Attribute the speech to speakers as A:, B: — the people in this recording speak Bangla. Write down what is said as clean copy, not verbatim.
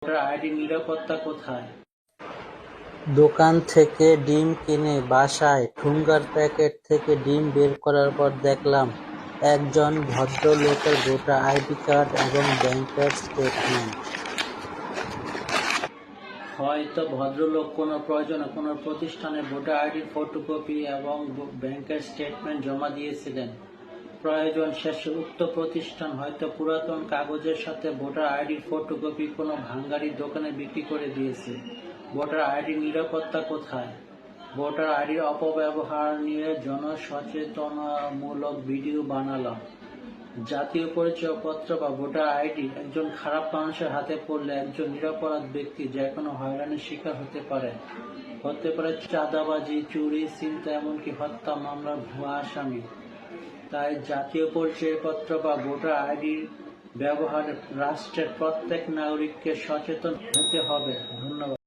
A: ভোটার আইডির নিরাপত্তা কোথায়?
B: দোকান থেকে ডিম কিনে বাসায় ঠুংগার প্যাকেট থেকে ডিম বের করার পর দেখলাম একজন ভদ্রলোকের ভোটার আইডি কার্ড এবং ব্যাংকের স্টেটমেন্ট।
A: হয়তো ভদ্রলোক কোনো প্রয়োজনে কোনো প্রতিষ্ঠানে ভোটার আইডির ফটোকপি এবং ব্যাংকের স্টেটমেন্ট জমা দিয়েছিলেন। প্রয়োজন শেষে উক্ত প্রতিষ্ঠান হয়তো পুরাতন কাগজের সাথে ভোটার আইডির ফটোকপি কোনো ভাঙাড়ির দোকানে বিক্রি করে দিয়েছে। ভোটার আইডির নিরাপত্তা কোথায়? ভোটার আইডির অপব্যবহার নিয়ে জনসচেতনতামূলক ভিডিও বানালাম। জাতীয় পরিচয়পত্র বা ভোটার আইডি একজন খারাপ মানুষের হাতে পড়লে একজন নিরপরাধ ব্যক্তি যেকোনো হয়রানির শিকার হতে পারে চাঁদাবাজি, চুরি, ছিনতাই, এমনকি হত্যা মামলার ভুয়া আসামি। তাই জাতীয় পরিচয়পত্র বা ভোটার আইডির ব্যবহারে রাষ্ট্রের প্রত্যেক নাগরিককে সচেতন হতে হবে। ধন্যবাদ।